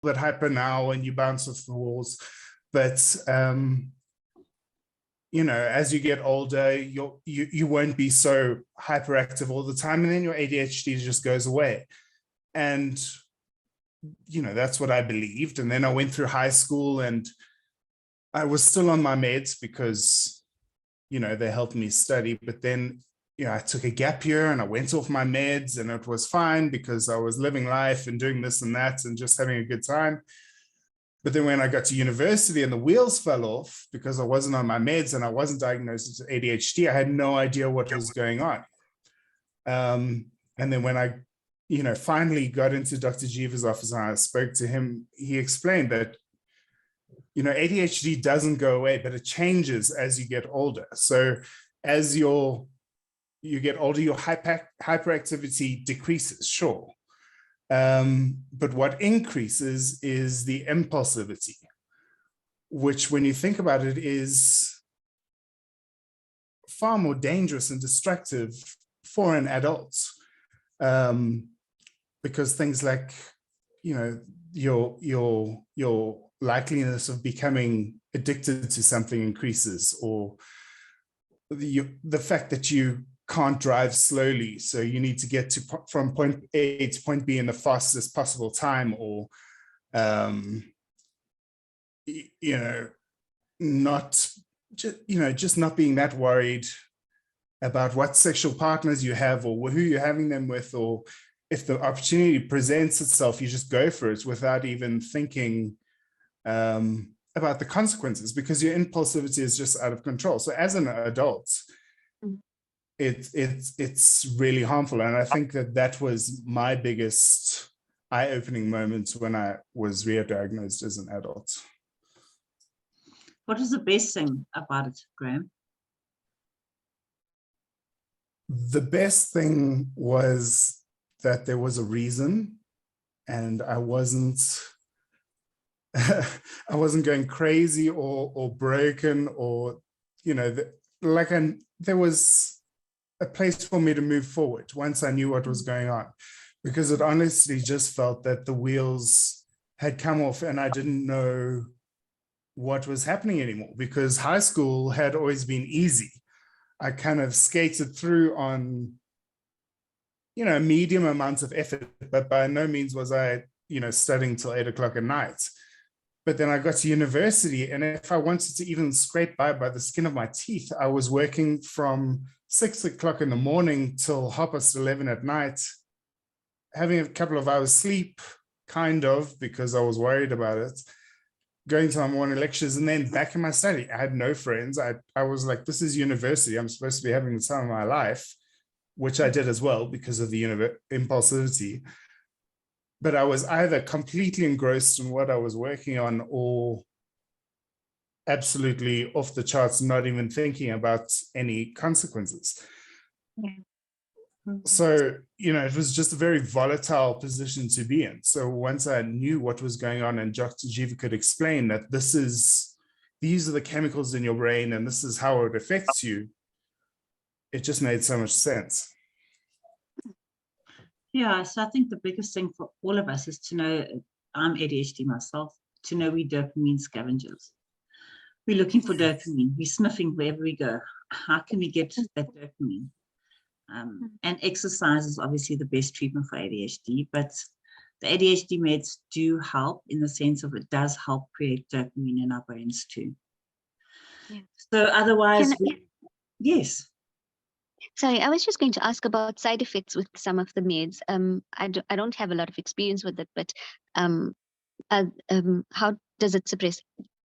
bit hyper now and you bounce off the walls. But, you know, as you get older, you won't be so hyperactive all the time, and then your ADHD just goes away. And, you know, that's what I believed. And then I went through high school and I was still on my meds because, you know, they helped me study. But then, you know, I took a gap year and I went off my meds and it was fine because I was living life and doing this and that and just having a good time. But then when I got to university and the wheels fell off because I wasn't on my meds and I wasn't diagnosed with ADHD, I had no idea what was going on. And then when I, you know, finally got into Dr. Jeeva's office and I spoke to him, he explained that, you know, ADHD doesn't go away, but it changes as you get older. So as you get older, your hyperactivity decreases, sure. But what increases is the impulsivity, which when you think about it is far more dangerous and destructive for an adult. Because things like, you know, your likeliness of becoming addicted to something increases, or the fact that you can't drive slowly, so you need to get to from point A to point B in the fastest possible time, or you know, not just not being that worried about what sexual partners you have or who you're having them with, or if the opportunity presents itself, you just go for it without even thinking about the consequences, because your impulsivity is just out of control. So as an adult, it's really harmful. And I think that was my biggest eye-opening moment when I was re-diagnosed as an adult. What is the best thing about it, Graham? The best thing was that there was a reason, and I wasn't going crazy or broken, or, you know, there was a place for me to move forward once I knew what was going on, because it honestly just felt that the wheels had come off and I didn't know what was happening anymore, because high school had always been easy. I kind of skated through on, you know, medium amounts of effort, but by no means was I, you know, studying till 8 o'clock at night. But then I got to university, and if I wanted to even scrape by the skin of my teeth, I was working from 6 o'clock in the morning till 11:30 at night, having a couple of hours sleep, kind of, because I was worried about it, going to my morning lectures, and then back in my study. I had no friends. I was like, this is university. I'm supposed to be having the time of my life, which I did as well because of the impulsivity. But I was either completely engrossed in what I was working on, or absolutely off the charts, not even thinking about any consequences. Yeah. So, you know, it was just a very volatile position to be in. So once I knew what was going on and Dr. Jeeva could explain that these are the chemicals in your brain and this is how it affects you, it just made so much sense. Yeah, so I think the biggest thing for all of us is to know, I'm ADHD myself, to know we're dopamine scavengers. We're looking for dopamine. We're sniffing wherever we go. How can we get that dopamine? And exercise is obviously the best treatment for ADHD, but the ADHD meds do help in the sense of it does help create dopamine in our brains too. Yeah. So otherwise, yes. Sorry, I was just going to ask about side effects with some of the meds. I don't have a lot of experience with it, but how does it suppress?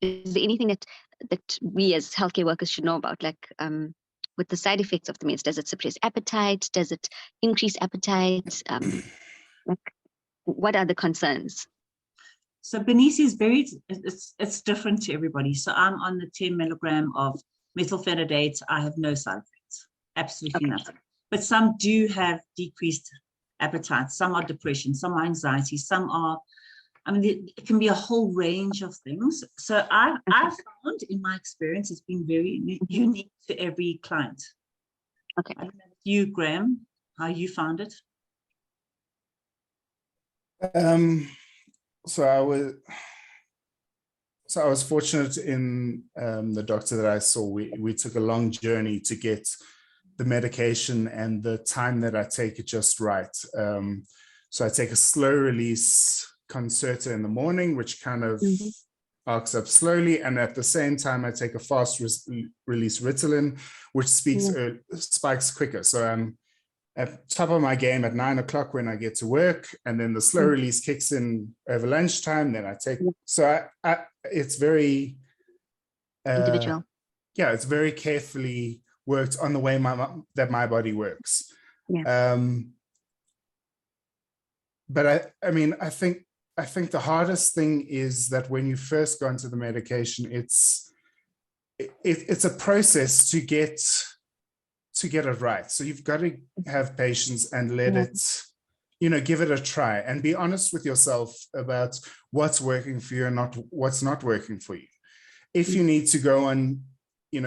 Is there anything that we as healthcare workers should know about, like with the side effects of the meds? Does it suppress appetite? Does it increase appetite? Like, what are the concerns? So Bernice is it's different to everybody. So I'm on the 10 milligram of methylphenidate. I have no side effects, absolutely nothing. But some do have decreased appetite. Some are depression, some are anxiety, some are, I mean, it can be a whole range of things. So I found in my experience, it's been very unique to every client. Okay. I don't know if you, Graham, how you found it? so I was fortunate in the doctor that I saw. We took a long journey to get the medication and the time that I take it just right. So I take a slow release Concerta in the morning, which kind of arcs up slowly. And at the same time, I take a fast release Ritalin, which spikes quicker. So I'm at top of my game at 9 o'clock when I get to work, and then the slow release kicks in over lunchtime. Then I take, so it's very individual. Yeah, it's very carefully worked on the way that my body works. Yeah. But I mean, I think the hardest thing is that when you first go into the medication, it's a process to get it right. So you've got to have patience and let it, give it a try, and be honest with yourself about what's working for you and what's not working for you. If you need to go on,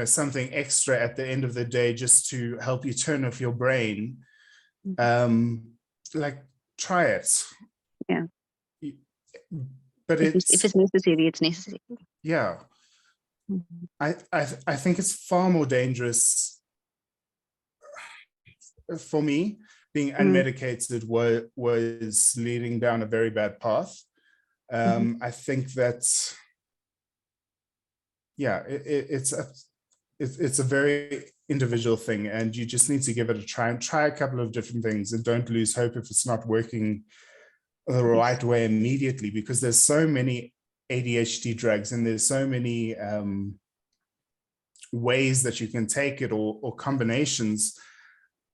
something extra at the end of the day just to help you turn off your brain, try it. Yeah. But if it's necessary, it's necessary. Yeah. I think it's far more dangerous for me. Being unmedicated was leading down a very bad path. I think that, it's a very individual thing, and you just need to give it a try and try a couple of different things, and don't lose hope if it's not working the right way immediately, because there's so many ADHD drugs and there's so many ways that you can take it, or combinations.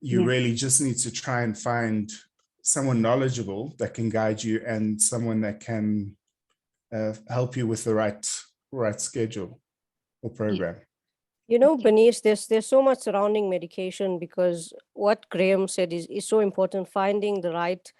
You really just need to try and find someone knowledgeable that can guide you, and someone that can help you with the right schedule or program. Bernice, there's so much surrounding medication, because what Graham said is so important, finding the right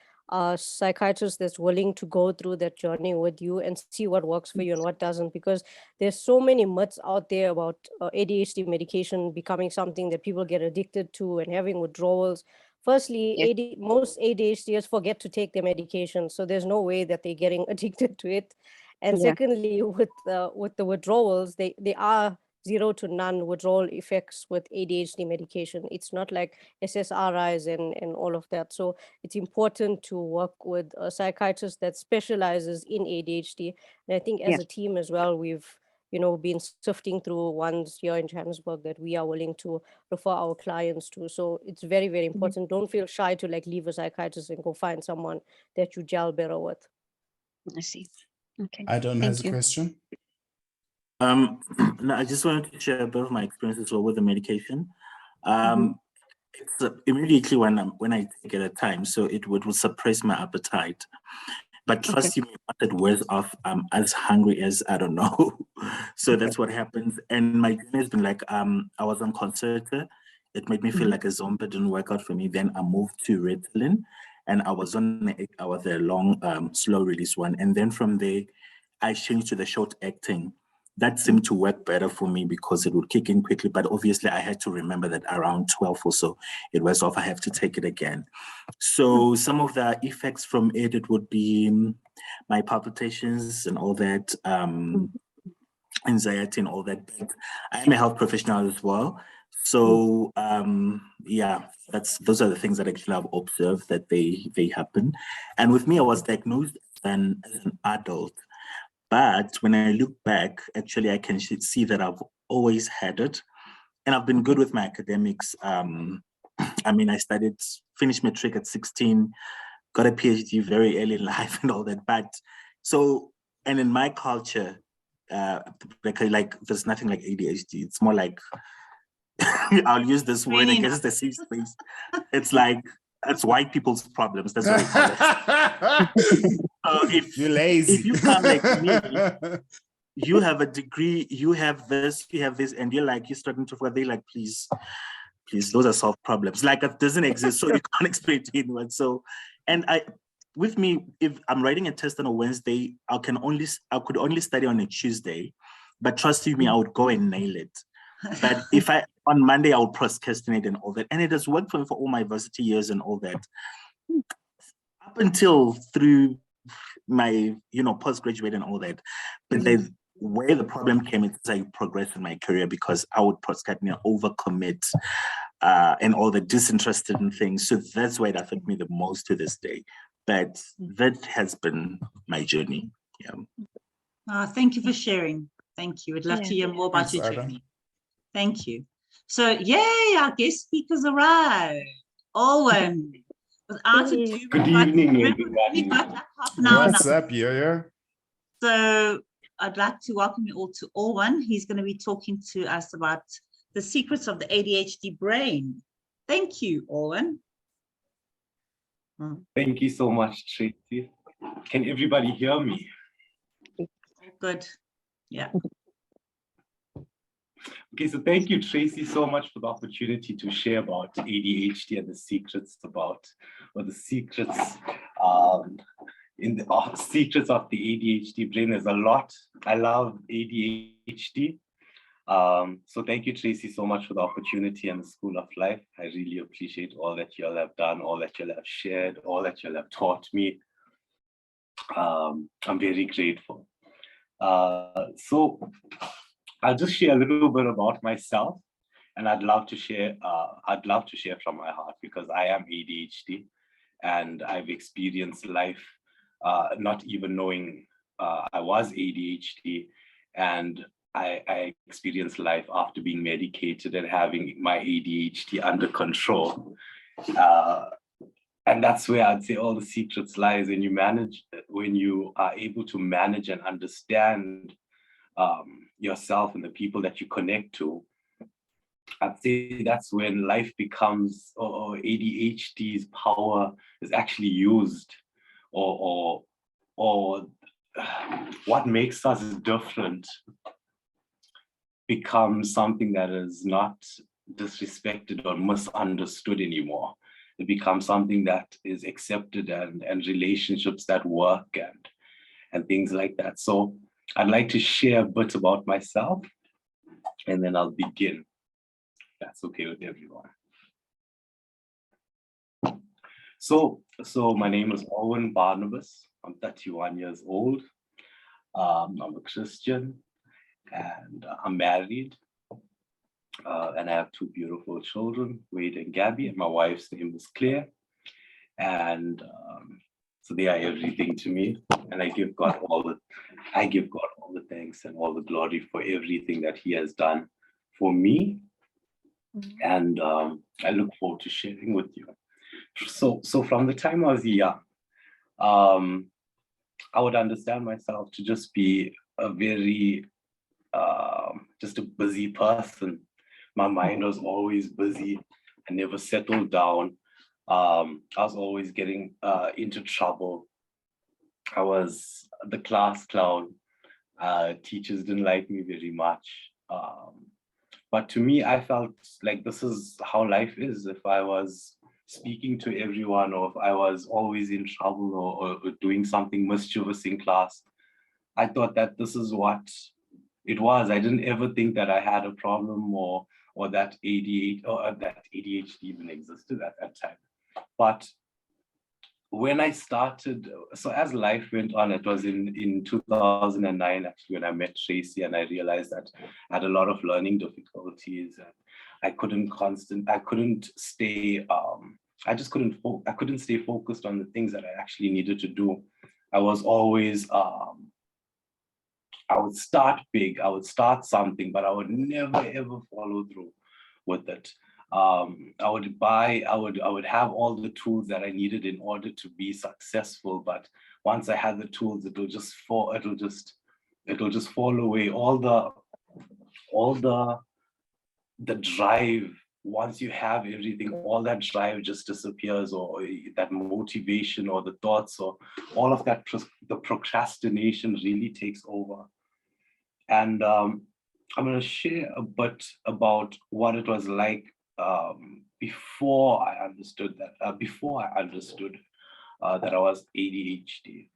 psychiatrist that's willing to go through that journey with you and see what works for you and what doesn't, because there's so many myths out there about ADHD medication becoming something that people get addicted to and having withdrawals. Firstly, most ADHDers forget to take their medication, so there's no way that they're getting addicted to it. And secondly, with the withdrawals, they are 0 to none withdrawal effects with ADHD medication. It's not like SSRIs and all of that. So it's important to work with a psychiatrist that specializes in ADHD. And I think as a team as well, we've been sifting through ones here in Johannesburg that we are willing to refer our clients to. So it's very, very important. Don't feel shy to leave a psychiatrist and go find someone that you gel better with. I see. Okay. I don't have a question. No, I just wanted to share a bit of my experience as well with the medication. It's immediately when I take it at times, so it would suppress my appetite. But trust me, it wears off. I'm as hungry as I don't know. So that's what happens. And my journey has been like, I was on Concerta. It made me feel like a zombie. It didn't work out for me. Then I moved to Ritalin, and I was on the long, slow release one. And then from there, I changed to the short acting. That seemed to work better for me because it would kick in quickly. But obviously, I had to remember that around 12 or so, it wears off. I have to take it again. So some of the effects from it would be my palpitations and all that, anxiety and all that. But I am a health professional as well. So those are the things that actually I've observed that they happen. And with me, I was diagnosed as an adult. But when I look back, actually, I can see that I've always had it. And I've been good with my academics. I mean, I finished matric at 16, got a PhD very early in life and all that. And in my culture, there's nothing like ADHD. It's more like, I'll use this word, I guess it's a safe space. It's like, it's white people's problems. That's what I call it. If you're lazy, if you come like me, you have a degree, you have this, and you're starting to forget. They're like, please, those are solved problems. Like it doesn't exist, so you can't explain to anyone. So, with me, if I'm writing a test on a Wednesday, I could only study on a Tuesday, but trust you me, I would go and nail it. But if on Monday, I would procrastinate and all that. And it has worked for me for all my varsity years and all that. Up until through postgraduate and all that. But where the problem came is as I progressed in my career, because I would overcommit and all the disinterested in things. So that's why it affected me the most to this day. But that has been my journey. Yeah. Thank you for sharing. Thank you. I'd love to hear more about Thanks, your Ada. journey. Thank you. So, yay, our guest speakers arrived. Owen, without ado, Good evening, everybody. we've got like half an hour What's now. up, Yo-Yo? So I'd like to welcome you all to Owen. He's going to be talking to us about the secrets of the ADHD brain. Thank you, Owen. Thank you so much, Tracy. Can everybody hear me? Good. Yeah. Okay, so thank you, Tracy, so much for the opportunity to share about ADHD and the secrets about, or the secrets secrets of the ADHD brain. There's a lot. I love ADHD. So thank you, Tracy, so much for the opportunity and the School of Life. I really appreciate all that you all have done, all that you all have shared, all that you all have taught me. I'm very grateful. So I'll just share a little bit about myself, and I'd love to share from my heart, because I am ADHD and I've experienced life not even knowing I was ADHD, and I experienced life after being medicated and having my ADHD under control. And that's where I'd say all the secrets lies when you are able to manage and understand yourself and the people that you connect to. I'd say that's when life becomes, or ADHD's power is actually used, or what makes us different becomes something that is not disrespected or misunderstood anymore. It becomes something that is accepted, and relationships that work and things like that. So I'd like to share a bit about myself, and then I'll begin. That's okay with everyone. So my name is Owen Barnabas. I'm 31 years old. I'm a Christian, and I'm married. And I have two beautiful children, Wade and Gabby, and my wife's name is Claire. And so they are everything to me, and I give God all the thanks and all the glory for everything that He has done for me. And I look forward to sharing with you. So from the time I was young, I would understand myself to just be a very just a busy person. My mind was always busy. I never settled down. I was always getting into trouble. I was the class clown. Teachers didn't like me very much. But to me, I felt like this is how life is. If I was speaking to everyone, or if I was always in trouble or doing something mischievous in class, I thought that this is what it was. I didn't ever think that I had a problem, or that ADHD even existed at that time. But when I started, so as life went on, it was in 2009 actually when I met Tracy, and I realized that I had a lot of learning difficulties, and I couldn't stay focused on the things that I actually needed to do. I was always I would start big, I would start something, but I would never ever follow through with it. I would have all the tools that I needed in order to be successful, but once I had the tools, it'll just fall away. All the drive, once you have everything, all that drive just disappears, or that motivation or the thoughts or all of that, the procrastination really takes over. And I'm going to share a bit about what it was like before I understood that I was ADHD.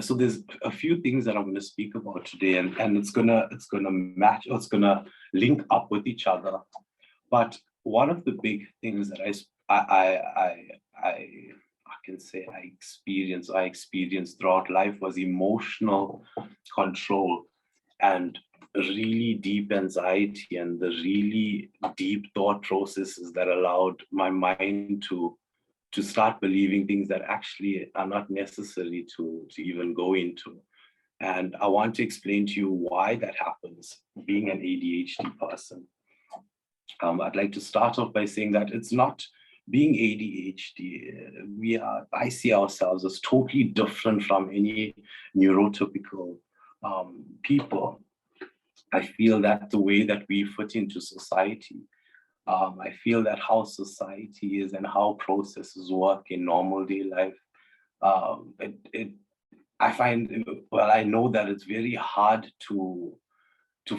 So there's a few things that I'm going to speak about today, and it's gonna match, or it's gonna link up with each other. But one of the big things that can say I experienced throughout life was emotional control and really deep anxiety and the really deep thought processes that allowed my mind to start believing things that actually are not necessary to even go into. And I want to explain to you why that happens, being an ADHD person. I'd like to start off by saying that it's not being ADHD. I see ourselves as totally different from any neurotypical people. I feel that the way that we fit into society, I feel that how society is and how processes work in normal day life, I find, well, I know that it's very hard to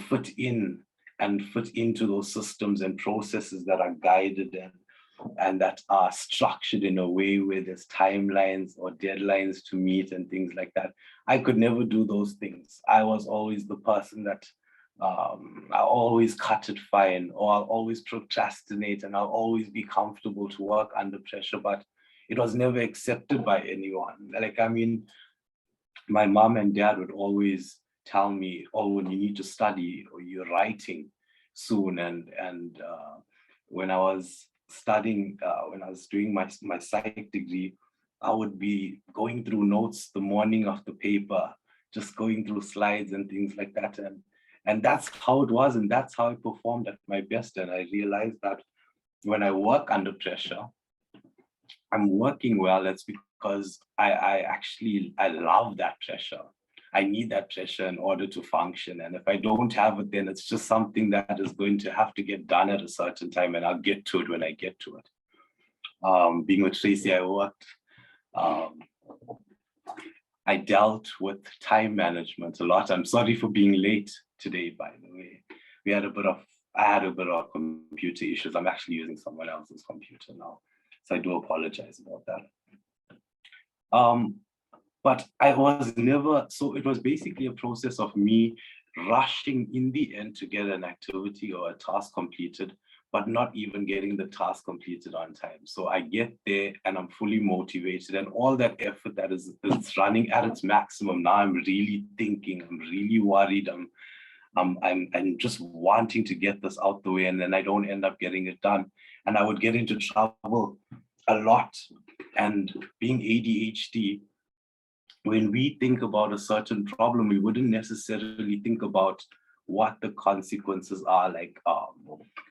fit in and fit into those systems and processes that are guided and that are structured in a way where there's timelines or deadlines to meet and things like that. I could never do those things. I was always the person that I'll always cut it fine, or I'll always procrastinate, and I'll always be comfortable to work under pressure, but it was never accepted by anyone. Like, I mean, my mom and dad would always tell me, oh, when you need to study or you're writing soon. And when I was studying, when I was doing my psych degree, I would be going through notes the morning of the paper, just going through slides and things like that. And that's how it was, and that's how I performed at my best. And I realized that when I work under pressure, I'm working well. It's because I love that pressure. I need that pressure in order to function. And if I don't have it, then it's just something that is going to have to get done at a certain time, and I'll get to it when I get to it. Being with Tracy, I worked. I dealt with time management a lot. I'm sorry for being late today, by the way. I had a bit of computer issues. I'm actually using someone else's computer now, so I do apologize about that. But I was never, so it was basically a process of me rushing in the end to get an activity or a task completed, but not even getting the task completed on time. So I get there and I'm fully motivated, and all that effort that is running at its maximum. Now I'm really thinking, I'm really worried, I'm just wanting to get this out the way, and then I don't end up getting it done. And I would get into trouble a lot. And being ADHD, when we think about a certain problem, we wouldn't necessarily think about what the consequences are, like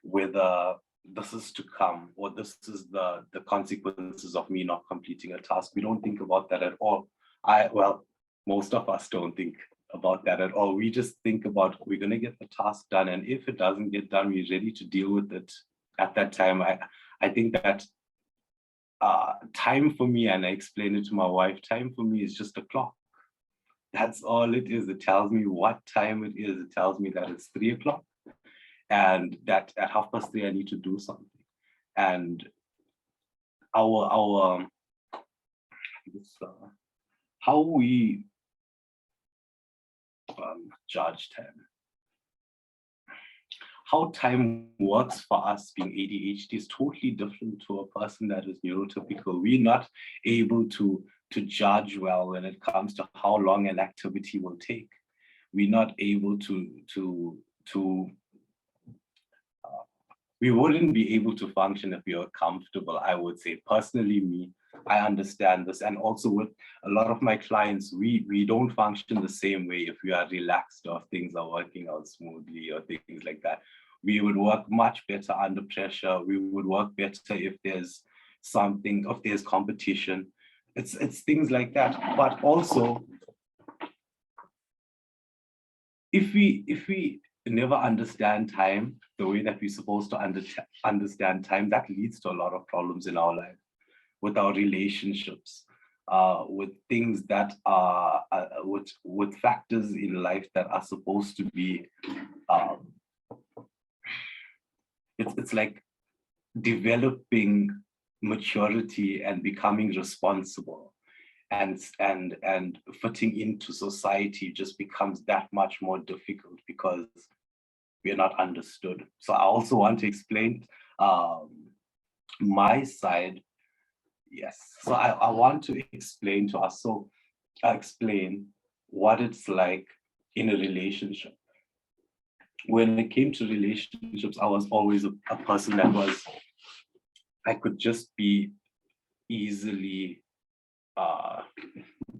whether this is to come, or this is the consequences of me not completing a task. We don't think about that at all. Well, most of us don't think about that at all. We just think about, we're going to get the task done, and if it doesn't get done, we're ready to deal with it at that time. I think that time for me, and I explained it to my wife, time for me is just a clock. That's all it is. It tells me what time it is. It tells me that it's 3 o'clock, and that at 3:30 I need to do something. And how we judge time, how time works for us being ADHD is totally different to a person that is neurotypical. We're not able to judge well when it comes to how long an activity will take. We're not able we wouldn't be able to function if we were comfortable, I would say. Personally, me, I understand this. And also with a lot of my clients, we don't function the same way if we are relaxed or if things are working out smoothly or things like that. We would work much better under pressure. We would work better if there's something, if there's competition. It's things like that. But also, if we never understand time the way that we're supposed to understand time, that leads to a lot of problems in our life, with our relationships, with things that are, with factors in life that are supposed to be, it's like developing maturity and becoming responsible, and fitting into society just becomes that much more difficult because we are not understood. So I also want to explain my side. Yes. So I want to explain to us. So I explain what it's like in a relationship. When it came to relationships, I was always a person that I could just be easily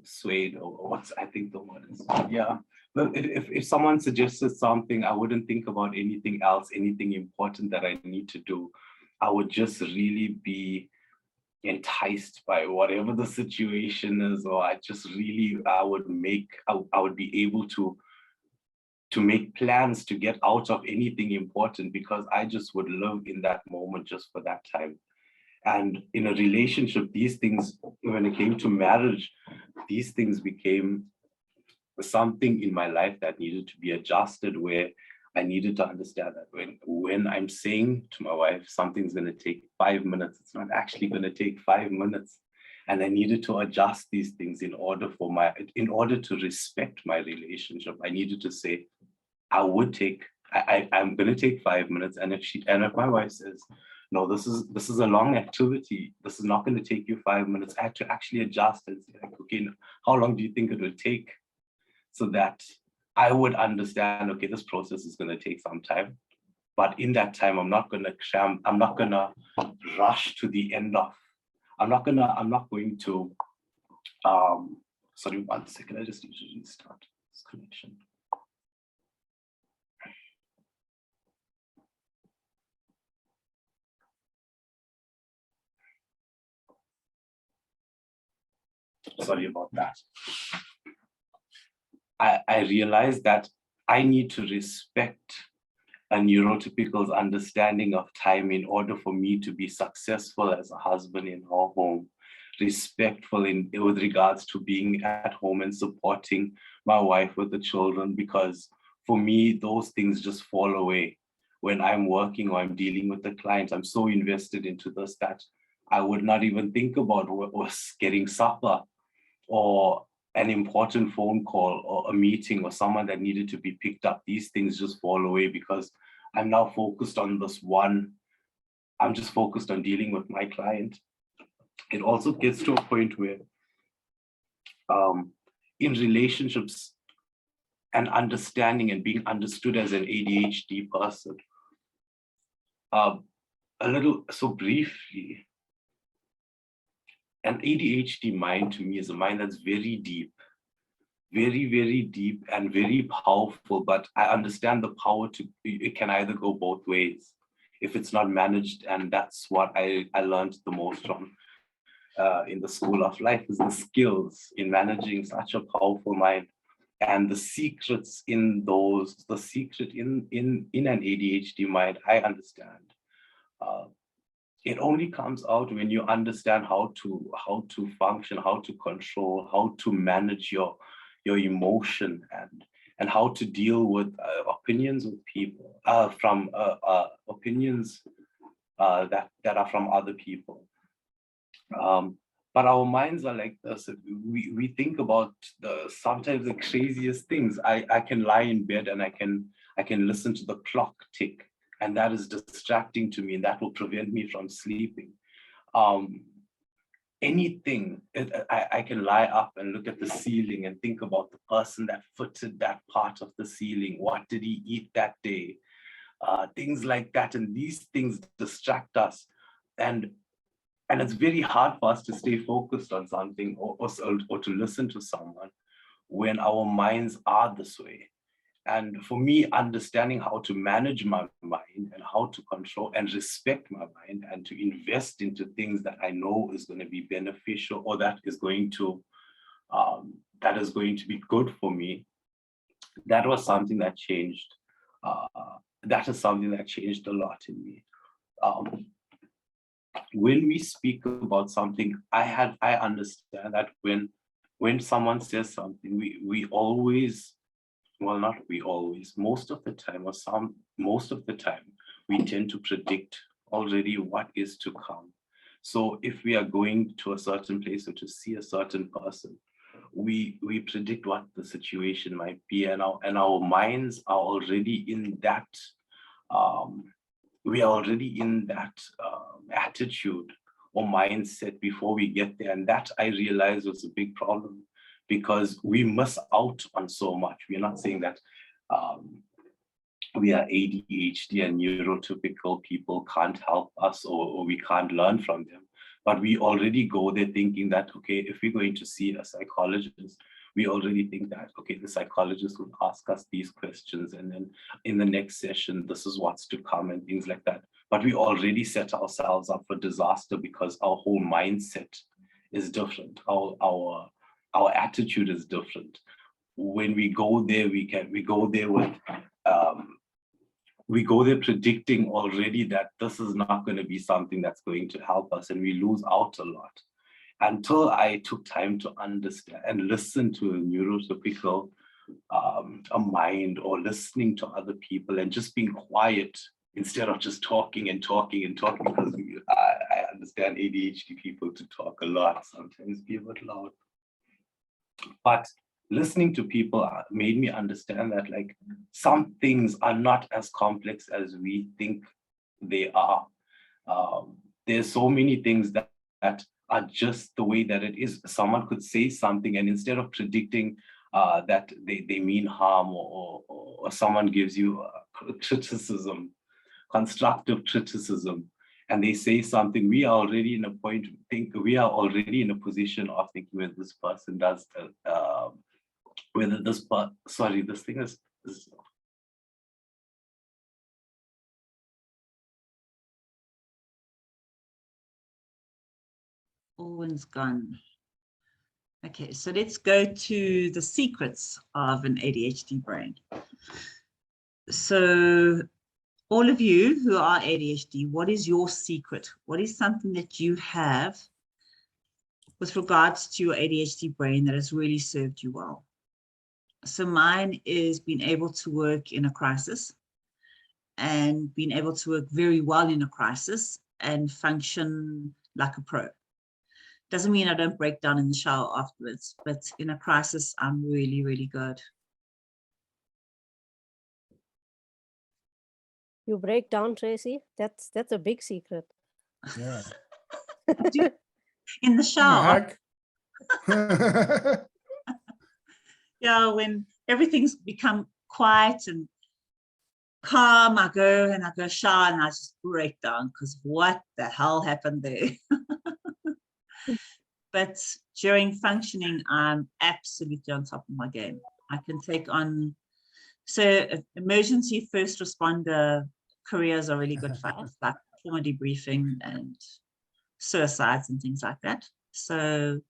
swayed, or what's, I think the word is, yeah. But if someone suggested something, I wouldn't think about anything else, anything important that I need to do. I would just really be enticed by whatever the situation is, or I would be able to make plans to get out of anything important, because I just would live in that moment just for that time. And in a relationship, these things, when it came to marriage, these things became something in my life that needed to be adjusted, where I needed to understand that when I'm saying to my wife, something's going to take 5 minutes, it's not actually going to take 5 minutes. And I needed to adjust these things in order to respect my relationship. I needed to say, I'm going to take 5 minutes. And if my wife says, no, this is a long activity, this is not going to take you 5 minutes, I had to actually adjust and say, like, okay, how long do you think it will take? So that I would understand, okay, this process is going to take some time, but in that time, I'm not going to rush to the end of, I'm not going to, sorry, 1 second, I just need to restart this connection. Sorry about that. I realized that I need to respect a neurotypical's understanding of time in order for me to be successful as a husband in our home, respectful with regards to being at home and supporting my wife with the children, because for me, those things just fall away. When I'm working or I'm dealing with the client, I'm so invested into this that I would not even think about was getting supper or an important phone call or a meeting or someone that needed to be picked up. These things just fall away because I'm now focused on this one. I'm just focused on dealing with my client. It also gets to a point where in relationships and understanding and being understood as an ADHD person, so briefly, an ADHD mind to me is a mind that's very deep, very, very deep and very powerful, but I understand the power it can either go both ways if it's not managed. And that's what I learned the most from in the school of life, is the skills in managing such a powerful mind. And the secrets in the secret in an ADHD mind, I understand. It only comes out when you understand how to function, how to control, how to manage your emotion, and how to deal with opinions with people, from opinions that are from other people. But our minds are like this. We think about sometimes the craziest things. I can lie in bed and I can listen to the clock tick, and that is distracting to me, and that will prevent me from sleeping. Anything, I can lie up and look at the ceiling and think about the person that footed that part of the ceiling. What did he eat that day? Things like that. And these things distract us. And it's very hard for us to stay focused on something or to listen to someone when our minds are this way. And for me, understanding how to manage my mind and how to control and respect my mind and to invest into things that I know is going to be beneficial, or that is going to be good for me, that was something that changed. That is something that changed a lot in me. When we speak about something, I understand that when someone says something, we always, well, not we always, most of the time, we tend to predict already what is to come. So if we are going to a certain place or to see a certain person, we predict what the situation might be, and our minds are already in that, we are already in that attitude or mindset before we get there. And that I realized was a big problem, because we miss out on so much. We're not saying that we are ADHD and neurotypical people can't help us, or we can't learn from them. But we already go there thinking that, okay, if we're going to see a psychologist, we already think that, okay, the psychologist will ask us these questions, and then in the next session, this is what's to come and things like that. But we already set ourselves up for disaster because our whole mindset is different. Our attitude is different. When we go there, we go there with we go there predicting already that this is not going to be something that's going to help us, and we lose out a lot. Until I took time to understand and listen to a neurotypical a mind, or listening to other people and just being quiet instead of just talking and talking and talking, because I understand ADHD people to talk a lot, sometimes be a bit loud. But listening to people made me understand that, like, some things are not as complex as we think they are. There's so many things that are just the way that it is. Someone could say something, and instead of predicting that they mean harm, or someone gives you criticism, constructive criticism, and they say something, we are already in a point, we are already in a position of thinking whether this person does, whether this thing is Owen's gone. Okay, so let's go to the secrets of an ADHD brain. So all of you who are ADHD, what is your secret? What is something that you have with regards to your ADHD brain that has really served you well? So mine is being able to work in a crisis, and being able to work very well in a crisis and function like a pro. Doesn't mean I don't break down in the shower afterwards, but in a crisis, I'm really, really good. You break down, Tracy? That's a big secret. Yeah. In the shower. Hug. Yeah, when everything's become quiet and calm, I go shower and I just break down, because what the hell happened there? But during functioning, I'm absolutely on top of my game. I can take on, so emergency first responder careers are really good for us, like trauma debriefing and suicides and things like that. So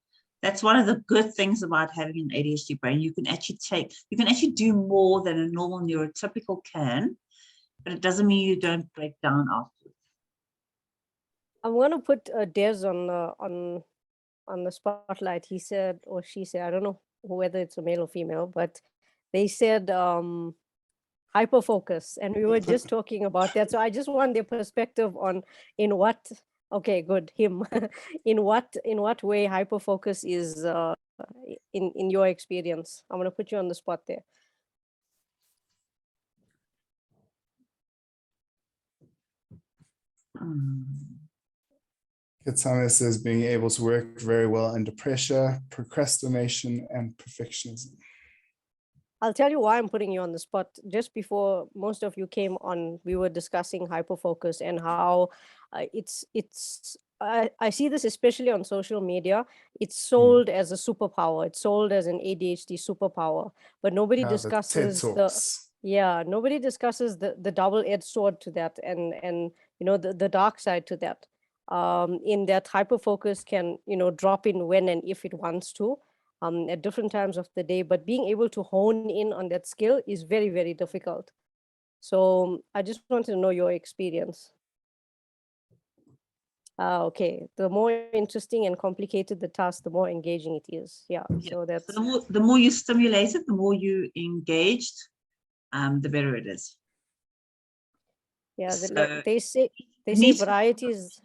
that's one of the good things about having an ADHD brain. You can actually do more than a normal neurotypical can, but it doesn't mean you don't break down afterwards. I'm going to put Des on the spotlight. He said, or she said, I don't know whether it's a male or female, but they said hyperfocus, and we were just talking about that. So I just want their perspective on in what way hyperfocus is in your experience. I'm going to put you on the spot there. Katsana says being able to work very well under pressure, procrastination, and perfectionism. I'll tell you why I'm putting you on the spot. Just before most of you came on, we were discussing hyperfocus and how I see this especially on social media. It's sold as a superpower. It's sold as an ADHD superpower, but nobody discusses nobody discusses the double-edged sword to that, and the dark side to that. In that hyperfocus can drop in when and if it wants to. At different times of the day, but being able to hone in on that skill is very, very difficult. So I just want to know your experience. Okay, the more interesting and complicated the task, the more engaging it is. Yeah. So that's the more you stimulate it, the more you engaged, the better it is. Yeah, So they say variety is.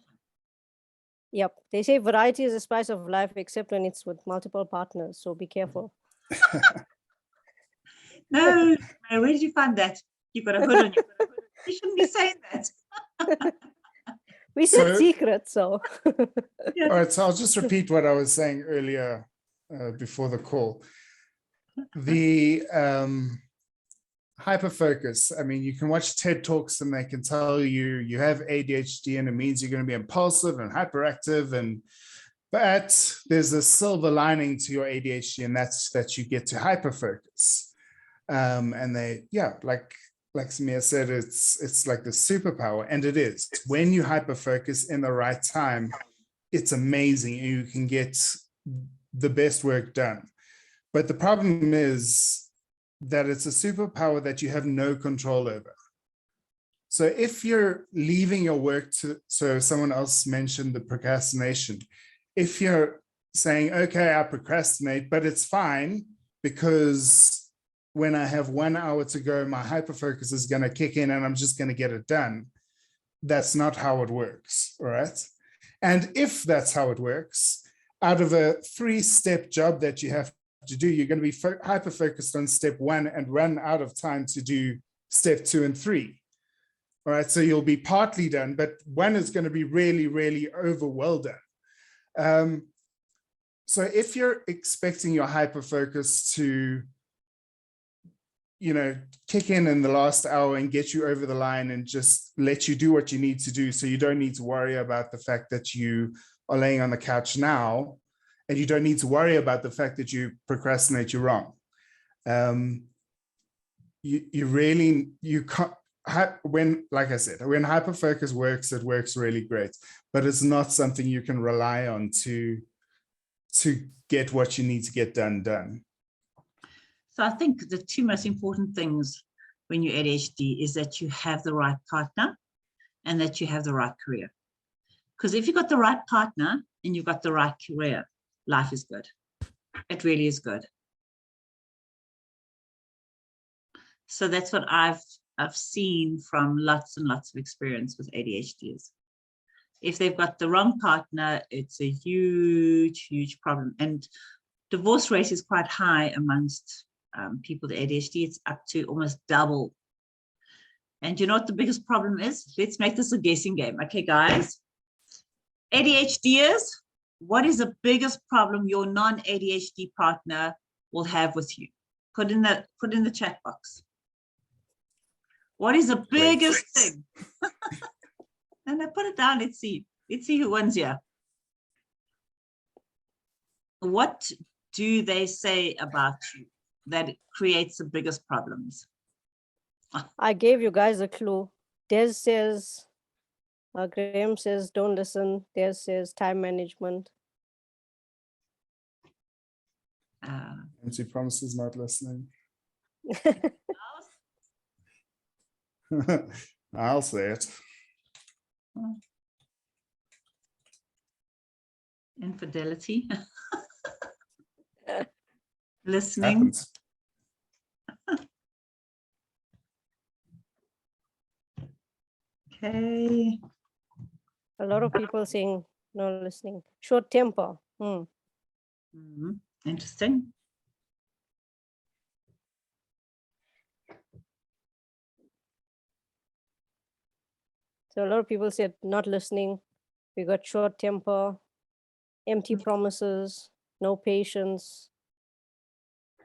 Yep, they say variety is the spice of life, except when it's with multiple partners. So be careful. No, where did you find that? You got a hood on you. You shouldn't be saying that. We said So- secret, so. All right, so I'll just repeat what I was saying earlier before the call. The hyperfocus, I mean, you can watch TED Talks and they can tell you you have ADHD and it means you're going to be impulsive and hyperactive, but there's a silver lining to your ADHD, and that's that you get to hyperfocus. And they, yeah, like Samia said, it's like the superpower, and it is. When you hyperfocus in the right time, it's amazing. You can get the best work done. But the problem is that it's a superpower that you have no control over. So if you're leaving your work so someone else mentioned the procrastination. If you're saying, okay, I procrastinate, but it's fine because when I have 1 hour to go, my hyperfocus is going to kick in and I'm just going to get it done. That's not how it works, all right? And if that's how it works, out of a 3-step job that you have to do, you're going to be hyper-focused on step 1 and run out of time to do step 2 and 3. All right, so you'll be partly done, but 1 is going to be really, really well done. So if you're expecting your hyper-focus to, kick in the last hour and get you over the line and just let you do what you need to do, so you don't need to worry about the fact that you are laying on the couch now, and you don't need to worry about the fact that you procrastinate, you're wrong. You can't, like I said, when hyperfocus works, it works really great, but it's not something you can rely on to get what you need to get done. So I think the 2 most important things when you're ADHD is that you have the right partner and that you have the right career. Because if you've got the right partner and you've got the right career, life is good. It really is good. So that's what I've seen from lots and lots of experience with ADHDs. If they've got the wrong partner, it's a huge problem. And divorce rate is quite high amongst people with ADHD. It's up to almost double. And you know what the biggest problem is? Let's make this a guessing game. Okay, guys. ADHDers, what is the biggest problem your non-ADHD partner will have with you? Put in the chat box. What is the biggest thing? And I put it down. Let's see who wins here. What do they say about you that creates the biggest problems? I gave you guys a clue. Des says, Graham says, don't listen. Des says, time management. Empty promises, not listening. I'll say it. Infidelity. Listening. Happens. Okay. A lot of people saying no listening. Short temper. Interesting. So a lot of people said not listening. We got short temper, empty promises, no patience,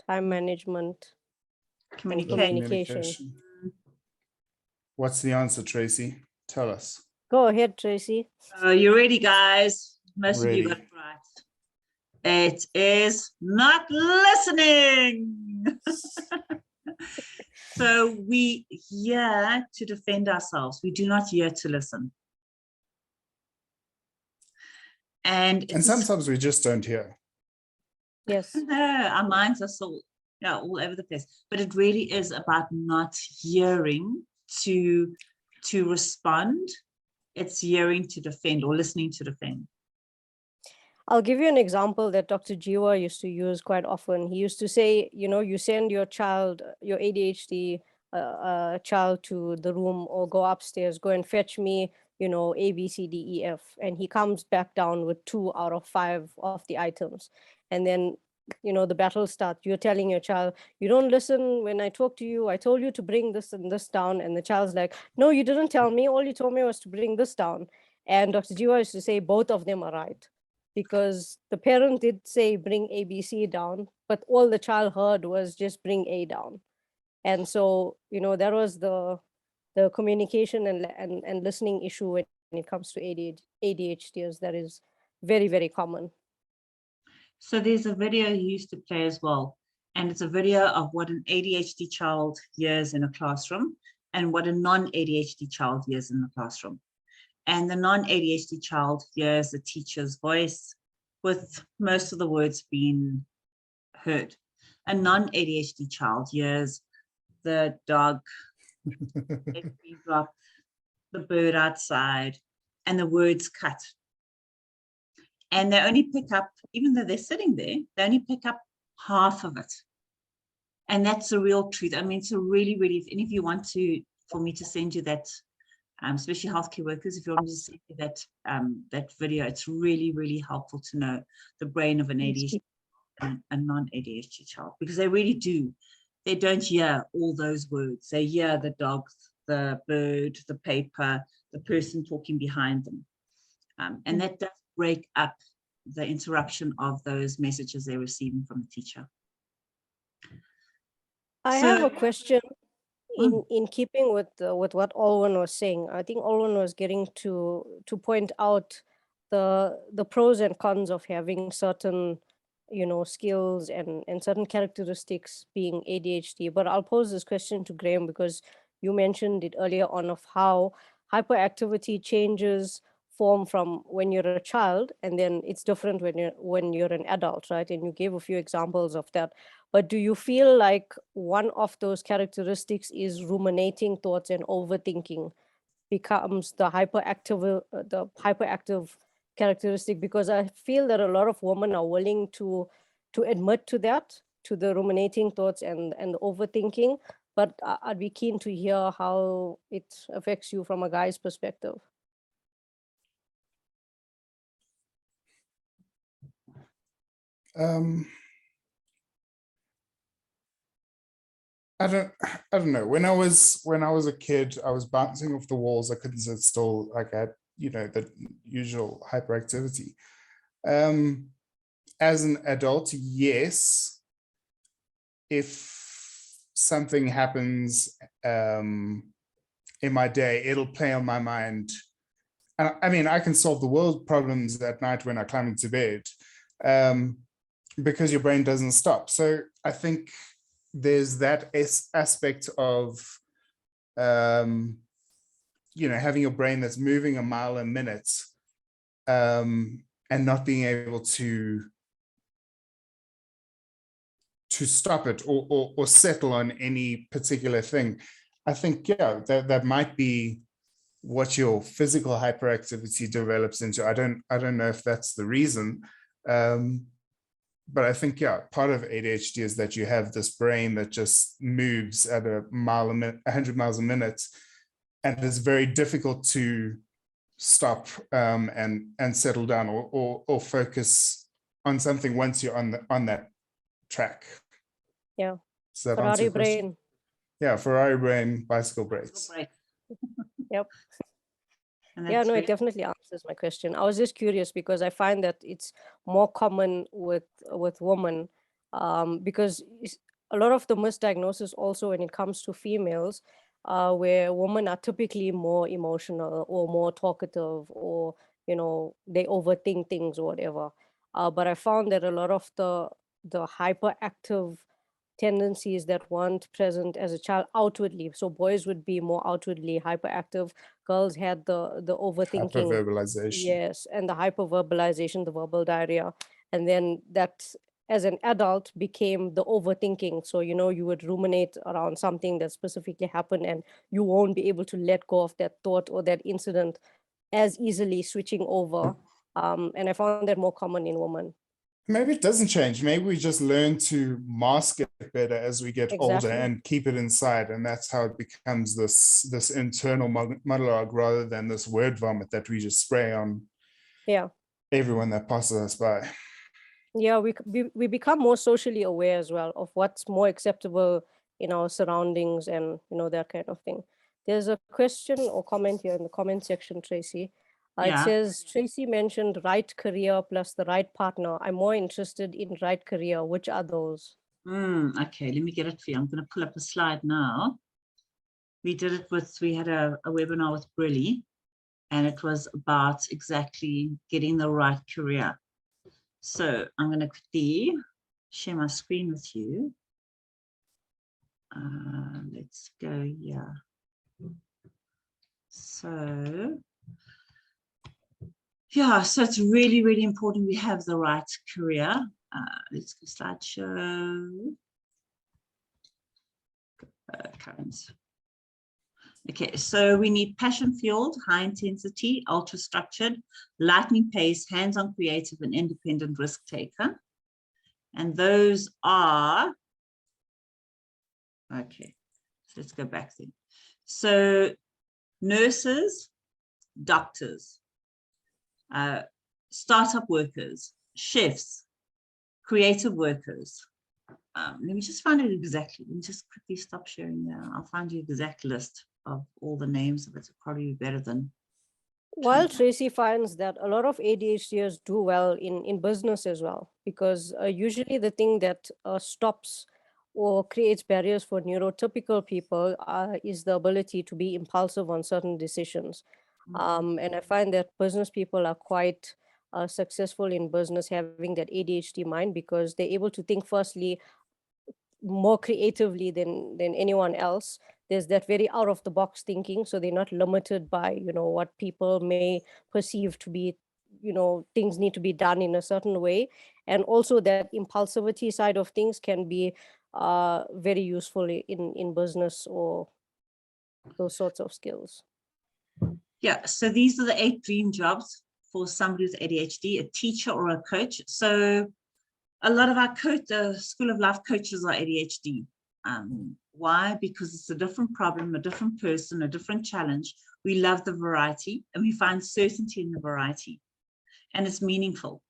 time management, communication. What's the answer, Tracy? Tell us. Go ahead, Tracy. You ready, guys? Most of you Ready. got it right. It is not listening. So we here to defend ourselves. We do not here to listen. And sometimes we just don't hear. Yes. no, our minds are so all over the place. But it really is about not hearing to respond. It's hearing to defend or listening to defend. I'll give you an example that Dr. Jiwa used to use quite often. He used to say, you send your child, your ADHD child to the room or go upstairs, go and fetch me, A, B, C, D, E, F. And he comes back down with 2 out of 5 of the items. And then, the battle starts. You're telling your child, you don't listen when I talk to you. I told you to bring this and this down. And the child's like, no, you didn't tell me. All you told me was to bring this down. And Dr. Jiwa used to say both of them are right, because the parent did say bring ABC down, but all the child heard was just bring A down. And so, that was the communication and listening issue when it comes to ADHD, that is very, very common. So there's a video he used to play as well. And it's a video of what an ADHD child hears in a classroom and what a non-ADHD child hears in the classroom. And the non-ADHD child hears the teacher's voice with most of the words being heard. A non-ADHD child hears the dog, drop, the bird outside, and the words cut. And they only pick up, even though they're sitting there, they only pick up half of it. And that's the real truth. I mean, it's a really, really, and if you want for me to send you that, especially healthcare workers, if you want me to send you that video, it's really, really helpful to know the brain of an ADHD and a non-ADHD child, because they really do. They don't hear all those words. They hear the dog, the bird, the paper, the person talking behind them. And that does break up the interruption of those messages they're receiving from the teacher. I have a question in keeping with what Olwen was saying. I think Olwen was getting to point out the pros and cons of having certain skills and certain characteristics being ADHD. But I'll pose this question to Graham, because you mentioned it earlier on of how hyperactivity changes form from when you're a child, and then it's different when you're an adult, right? And you gave a few examples of that. But do you feel like one of those characteristics is ruminating thoughts and overthinking becomes the hyperactive characteristic? Because I feel that a lot of women are willing to admit to that, to the ruminating thoughts and the overthinking. But I'd be keen to hear how it affects you from a guy's perspective. I don't know. When I was a kid, I was bouncing off the walls. I couldn't sit still. Like I had, the usual hyperactivity. As an adult, yes. If something happens in my day, it'll play on my mind. I mean, I can solve the world problems at night when I climb into bed, because your brain doesn't stop. So I think there's that aspect of, having your brain that's moving a mile a minute, and not being able to stop it or settle on any particular thing. I think, yeah, that might be what your physical hyperactivity develops into. I don't know if that's the reason. But I think, yeah, part of ADHD is that you have this brain that just moves at 100 miles a minute, and it's very difficult to stop and settle down or focus on something once you're on that track. Yeah. So that Ferrari brain. Yeah, Ferrari brain, bicycle brakes. Yep. Yeah, no, it definitely answers my question. I was just curious because I find that it's more common with women, because a lot of the misdiagnosis also when it comes to females, where women are typically more emotional or more talkative, or they overthink things or whatever. But I found that a lot of the hyperactive tendencies that weren't present as a child outwardly. So boys would be more outwardly hyperactive. Girls had the overthinking. Hyperverbalization. Yes, and the hyperverbalization, the verbal diarrhea. And then that, as an adult, became the overthinking. So, you would ruminate around something that specifically happened, and you won't be able to let go of that thought or that incident as easily, switching over. And I found that more common in women. Maybe it doesn't change. Maybe we just learn to mask it better as we get older and keep it inside. And that's how it becomes this internal monologue rather than this word vomit that we just spray on everyone that passes us by. Yeah, we become more socially aware as well of what's more acceptable in our surroundings and, that kind of thing. There's a question or comment here in the comment section, Tracy. It Yeah. says, Tracy mentioned right career plus the right partner. I'm more interested in right career. Which are those? Okay, let me get it for you. I'm going to pull up a slide now. We had a webinar with Brilly, and it was about exactly getting the right career. So I'm going to quickly share my screen with you. Let's go here. So, yeah, so it's really, really important we have the right career. Let's go slideshow. Current. Okay, so we need passion-fueled, high-intensity, ultra-structured, lightning pace, hands-on creative, and independent risk-taker. And those are, okay, so let's go back then. So nurses, doctors, startup workers, chefs, creative workers. Let me just find it exactly. Let me just quickly stop sharing now. I'll find you the exact list of all the names of it. It'll probably be better than. While Tracy finds that a lot of ADHDers do well in business as well, because usually the thing that stops or creates barriers for neurotypical people is the ability to be impulsive on certain decisions. And I find that business people are quite successful in business having that ADHD mind, because they're able to think firstly more creatively than anyone else. There's that very out of the box thinking, so they're not limited by, you know, what people may perceive to be, you know, things need to be done in a certain way. And also that impulsivity side of things can be very useful in business or those sorts of skills. Yeah, so these are the 8 dream jobs for somebody with ADHD, a teacher or a coach. So a lot of our School of Life coaches are ADHD. Why? Because it's a different problem, a different person, a different challenge. We love the variety, and we find certainty in the variety, and it's meaningful.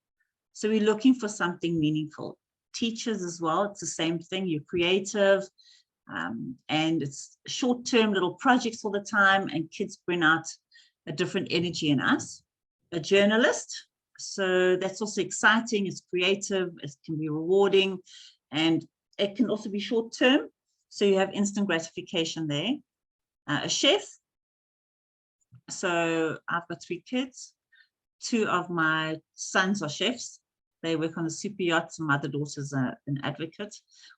So we're looking for something meaningful. Teachers as well, it's the same thing. You're creative, and it's short-term little projects all the time, and kids bring out a different energy in us. A journalist, so that's also exciting, it's creative, it can be rewarding, and it can also be short-term, so you have instant gratification there. A chef, so I've got 3 kids. 2 of my sons are chefs. They work on the super yachts, and my other daughter's an advocate,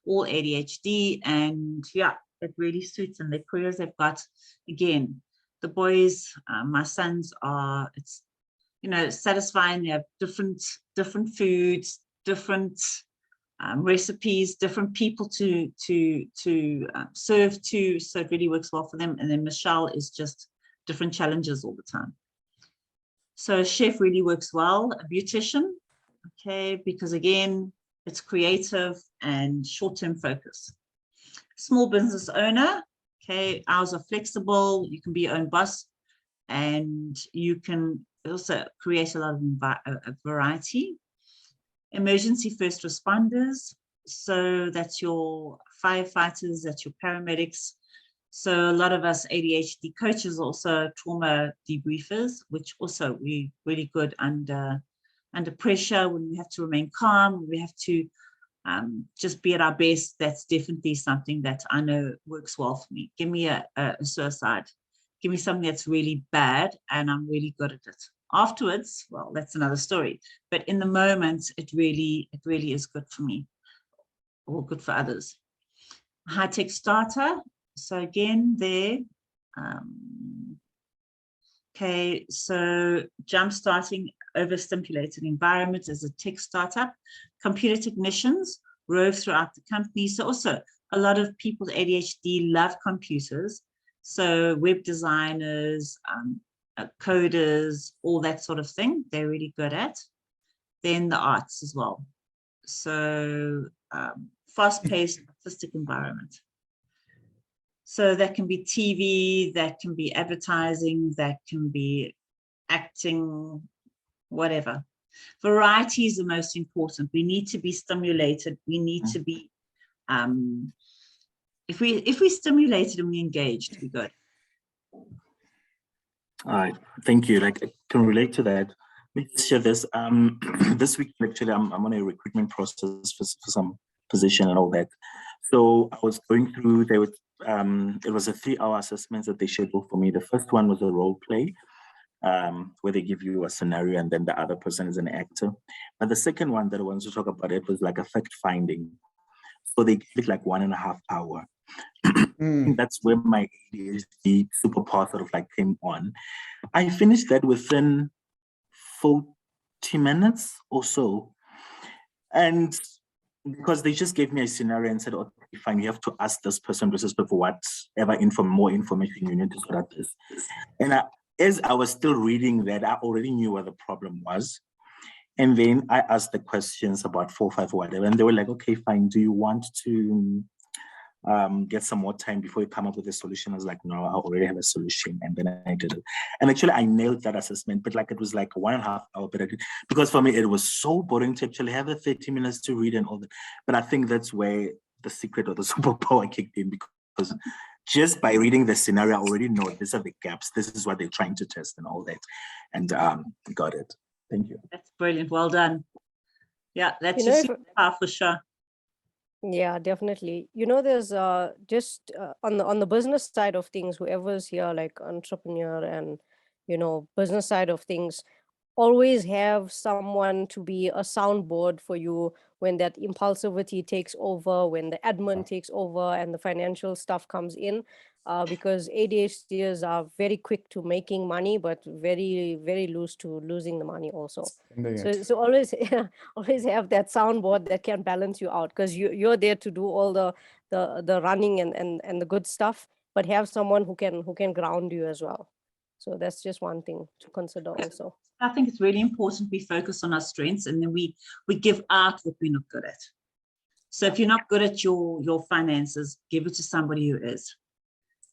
all ADHD, and yeah, it really suits them. Their careers they've got, again, the boys, my sons are, it's, you know, satisfying. They have different foods, different recipes, different people to serve to, so it really works well for them. And then Michelle is just different challenges all the time. So a chef really works well. A beautician, okay, because again, it's creative and short-term focus. Small business owner, okay, hours are flexible. You can be your own boss, and you can also create a lot of variety. Emergency first responders, so that's your firefighters, that's your paramedics. So a lot of us ADHD coaches also trauma debriefers, which also we really good under pressure, when we have to remain calm, we have to just be at our best. That's definitely something that I know works well for me. Give me a suicide, give me something that's really bad, and I'm really good at it. Afterwards, well, that's another story. But in the moment, it really is good for me, or good for others. High-tech starter. So again, there. Okay, so jump starting overstimulated environment as a tech startup. Computer technicians rove throughout the company. So also a lot of people with ADHD love computers. So web designers, coders, all that sort of thing, they're really good at. Then the arts as well. So fast-paced artistic environment. So that can be TV, that can be advertising, that can be acting, whatever. Variety is the most important. We need to be stimulated. We need to be, if we stimulated and we engaged, we're good. All right, thank you. Like, I can relate to that. Let me just share this. This week, actually, I'm on a recruitment process for some position and all that. So I was going through, it was a 3-hour assessment that they scheduled for me. The first one was a role play, where they give you a scenario and then the other person is an actor. But the second one that I wanted to talk about, it was like a fact finding. So they gave it like 1.5 hours. That's where my ADHD superpower sort of like came on. I finished that within 40 minutes or so. And because they just gave me a scenario and said, okay, fine, you have to ask this person for whatever more information you need to sort out this. And as I was still reading that, I already knew what the problem was. And then I asked the questions about 4 or 5 or whatever, and they were like, okay, fine, do you want to get some more time before you come up with a solution? I was like, no, I already have a solution. And then I did it. And actually I nailed that assessment, but like it was like 1.5 hours, but because for me, it was so boring to actually have the 30 minutes to read and all that. But I think that's where the secret of the superpower kicked in, because just by reading the scenario, I already know these are the gaps. This is what they're trying to test and all that. And got it. Thank you. That's brilliant. Well done. Yeah, that's You know, a superpower for sure. Yeah, definitely. You know, there's just on the business side of things, whoever's here, like entrepreneur and, you know, business side of things, always have someone to be a soundboard for you when that impulsivity takes over, when the admin takes over and the financial stuff comes in, because ADHDers are very quick to making money, but very, very loose to losing the money also. So always, always have that soundboard that can balance you out, because you're there to do all the running and the good stuff, but have someone who can ground you as well. So that's just one thing to consider also. I think it's really important we focus on our strengths, and then we give out what we're not good at. So if you're not good at your finances, give it to somebody who is.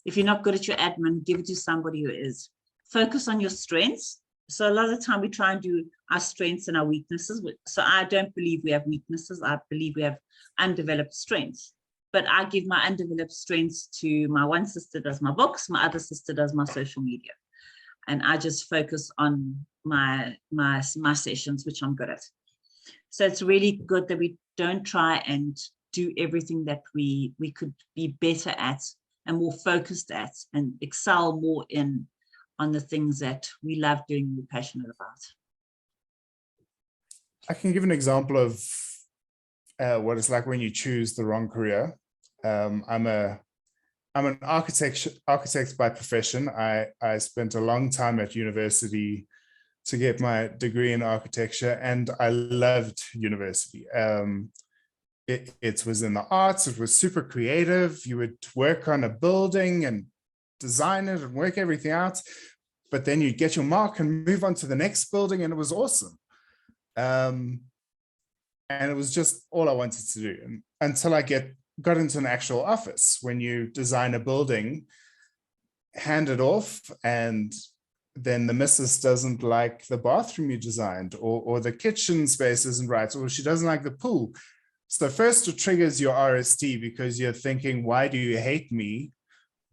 If you're not good at your admin, give it to somebody who is. Focus on your strengths. So a lot of the time we try and do our strengths and our weaknesses. So I don't believe we have weaknesses. I believe we have undeveloped strengths. But I give my undeveloped strengths to my one sister does my books, my other sister does my social media. And I just focus on my sessions, which I'm good at. So it's really good that we don't try and do everything that we could be better at and more focused at, and excel more on the things that we love doing and we're passionate about. I can give an example of what it's like when you choose the wrong career. I'm an architect by profession. I spent a long time at university to get my degree in architecture, and I loved university. It was in the arts. It was super creative. You would work on a building and design it and work everything out, but then you'd get your mark and move on to the next building, and it was awesome. And it was just all I wanted to do, and until I got into an actual office. When you design a building, hand it off, and then the missus doesn't like the bathroom you designed, or the kitchen space isn't right, or she doesn't like the pool. So first it triggers your RST, because you're thinking, why do you hate me?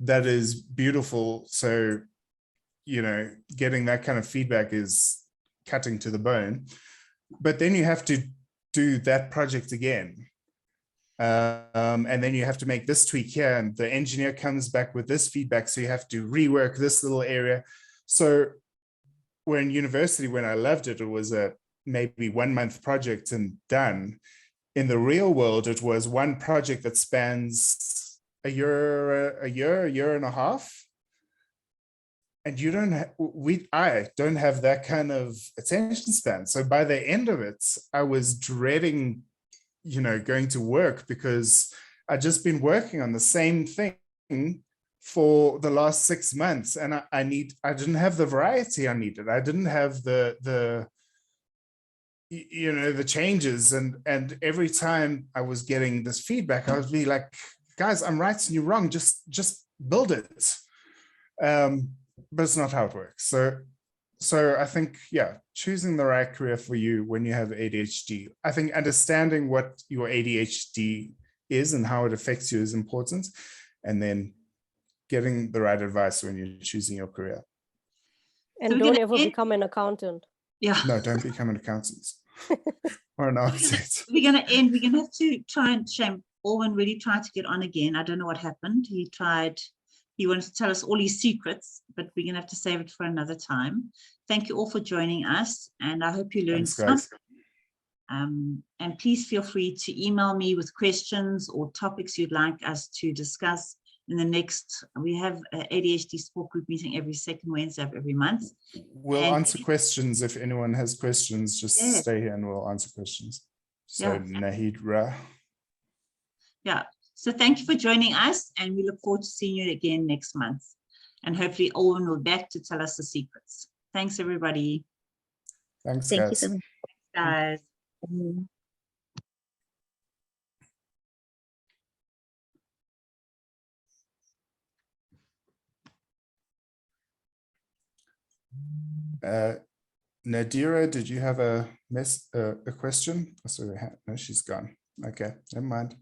That is beautiful. So, you know, getting that kind of feedback is cutting to the bone. But then you have to do that project again. And then you have to make this tweak here, and the engineer comes back with this feedback. So you have to rework this little area. So when university, when I loved it, it was a maybe 1 month project and done. In the real world, it was one project that spans a year and a half. And I don't have that kind of attention span. So by the end of it, I was dreading, you know, going to work, because I'd just been working on the same thing for the last 6 months, and I didn't have the variety I needed. I didn't have the you know, the changes, and every time I was getting this feedback, I would be like, guys, I'm right and you're wrong, just build it. But it's not how it works. So I think, yeah, choosing the right career for you when you have ADHD. I think understanding what your ADHD is and how it affects you is important, and then getting the right advice when you're choosing your career. And we're don't gonna ever end- become an accountant. Yeah. No, don't become an accountant or an architect. We're going to end. We're going to have to try and shame. Alwyn really tried to get on again. I don't know what happened. He wanted to tell us all his secrets, but we're going to have to save it for another time. Thank you all for joining us, and I hope you learned Thanks, guys. something. And please feel free to email me with questions or topics you'd like us to discuss in the next. We have an ADHD support group meeting every second Wednesday of every month. We'll And- answer questions if anyone has questions. Just Yes. stay here and we'll answer questions. So Yeah. Nahidra. Yeah. So thank you for joining us, and we look forward to seeing you again next month. And hopefully Owen will be back to tell us the secrets. Thanks, everybody. Thanks, Thank you guys. so much. Guys. Nadira, did you have a question? I saw her hand. No, she's gone. Okay, never mind.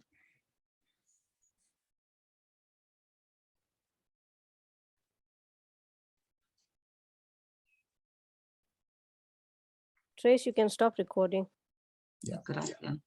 Trace, you can stop recording. Yeah. Good idea.